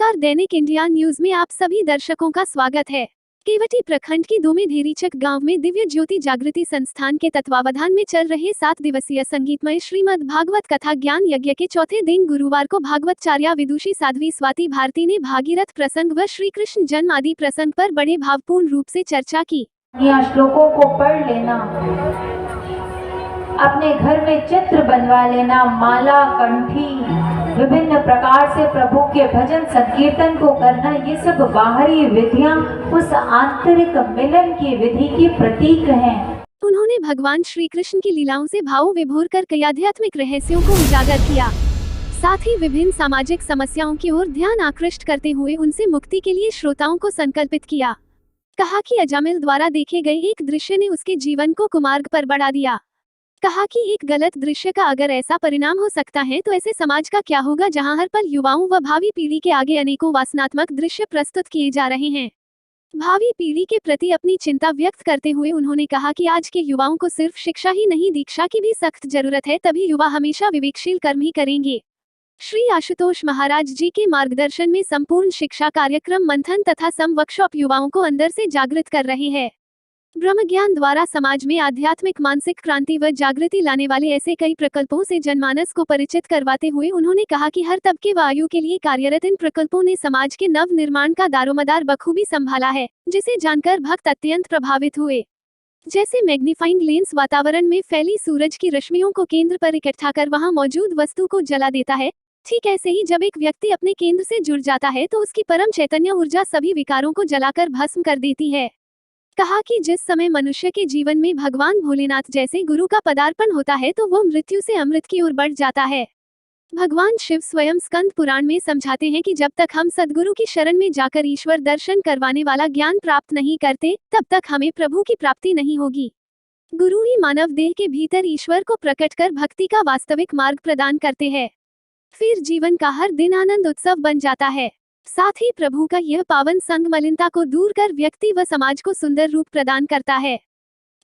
नमस्कार, दैनिक India news में आप सभी दर्शकों का स्वागत है। केवटी प्रखंड की दोमे धेरीचक गांव में दिव्य ज्योति जागृति संस्थान के तत्वावधान में चल रहे 7 दिवसीय संगीतमय श्रीमद् भागवत कथा ज्ञान यज्ञ के चौथे दिन गुरुवार को भागवतचार्या विदुषी साध्वी स्वाति भारती ने भागीरथ प्रसंग व श्री कृष्ण जन्म आदि प्रसंग पर बड़े भावपूर्ण रूप से चर्चा की। श्लोकों को पढ़ लेना, अपने घर में चित्र बनवा लेना, माला, कंठी, विभिन्न प्रकार से प्रभु के भजन संकीर्तन को करना, ये सब बाहरी विधियां उस आंतरिक मिलन की विधि की प्रतीक हैं। उन्होंने भगवान श्री कृष्ण की लीलाओं से भाव विभोर कर कई आध्यात्मिक रहस्यों को उजागर किया। साथ ही विभिन्न सामाजिक समस्याओं की ओर ध्यान आकृष्ट करते हुए उनसे मुक्ति के लिए श्रोताओं को संकल्पित किया। कहा कि अजामिल द्वारा देखे गए एक दृश्य ने उसके जीवन को कुमार्ग पर बढ़ा दिया। कहा कि एक गलत दृश्य का अगर ऐसा परिणाम हो सकता है तो ऐसे समाज का क्या होगा जहां हर पल युवाओं व भावी पीढ़ी के आगे अनेकों वासनात्मक दृश्य प्रस्तुत किए जा रहे हैं। भावी पीढ़ी के प्रति अपनी चिंता व्यक्त करते हुए उन्होंने कहा कि आज के युवाओं को सिर्फ शिक्षा ही नहीं, दीक्षा की भी सख्त जरूरत है, तभी युवा हमेशा विवेकशील कर्म ही करेंगे। श्री आशुतोष महाराज जी के मार्गदर्शन में संपूर्ण शिक्षा कार्यक्रम मंथन तथा सम वर्कशॉप युवाओं को अंदर से जागृत कर रहे हैं। ब्रह्म ज्ञान द्वारा समाज में आध्यात्मिक मानसिक क्रांति व जागृति लाने वाले ऐसे कई प्रकल्पों से जनमानस को परिचित करवाते हुए उन्होंने कहा कि हर तबके व आयु के लिए कार्यरत इन प्रकल्पों ने समाज के नव निर्माण का दारोमदार बखूबी संभाला है, जिसे जानकर भक्त अत्यंत प्रभावित हुए। जैसे मैग्नीफाइंग लेंस वातावरण में फैली सूरज की रश्मियों को केंद्र पर इकट्ठा कर वहां मौजूद वस्तु को जला देता है, ठीक ऐसे ही जब एक व्यक्ति अपने केंद्र से जुड़ जाता है तो उसकी परम चैतन्य ऊर्जा सभी विकारों को जलाकर भस्म कर देती है। कहा कि जिस समय मनुष्य के जीवन में भगवान भोलेनाथ जैसे गुरु का पदार्पण होता है तो वो मृत्यु से अमृत की ओर बढ़ जाता है। भगवान शिव स्वयं स्कंद पुराण में समझाते हैं कि जब तक हम सद्गुरु की शरण में जाकर ईश्वर दर्शन करवाने वाला ज्ञान प्राप्त नहीं करते, तब तक हमें प्रभु की प्राप्ति नहीं होगी। गुरु ही मानव देह के भीतर ईश्वर को प्रकट कर भक्ति का वास्तविक मार्ग प्रदान करते हैं। फिर जीवन का हर दिन आनंद उत्सव बन जाता है। साथ ही प्रभु का यह पावन संग मलिनता को दूर कर व्यक्ति व समाज को सुंदर रूप प्रदान करता है।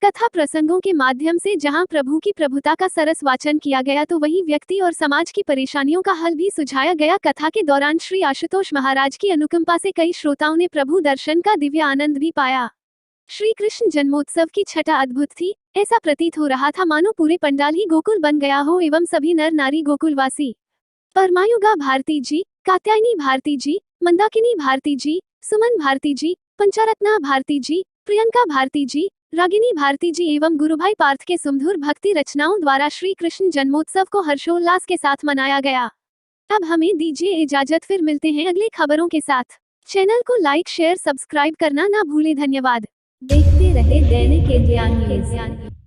कथा प्रसंगों के माध्यम से जहां प्रभु की प्रभुता का सरस वाचन किया गया तो वहीं व्यक्ति और समाज की परेशानियों का हल भी सुझाया गया। कथा के दौरान श्री आशुतोष महाराज की अनुकंपा से कई श्रोताओं ने प्रभु दर्शन का दिव्य आनंद भी पाया। श्री कृष्ण जन्मोत्सव की छठा अद्भुत थी। ऐसा प्रतीत हो रहा था मानो पूरे पंडाल ही गोकुल बन गया हो एवं सभी नर नारी गोकुलवासी। परमायुगा भारती जी, कात्यायनी भारती जी, मंदाकिनी भारती जी, सुमन भारती जी, पंचारत्ना भारती जी, प्रियंका भारती जी, रागिनी भारती जी एवं गुरुभाई पार्थ के सुमधुर भक्ति रचनाओं द्वारा श्री कृष्ण जन्मोत्सव को हर्षोल्लास के साथ मनाया गया। अब हमें दीजिए इजाजत, फिर मिलते हैं अगले खबरों के साथ। चैनल को लाइक शेयर सब्सक्राइब करना ना भूले। धन्यवाद। देखते रहे दैनिक इंडिया न्यूज।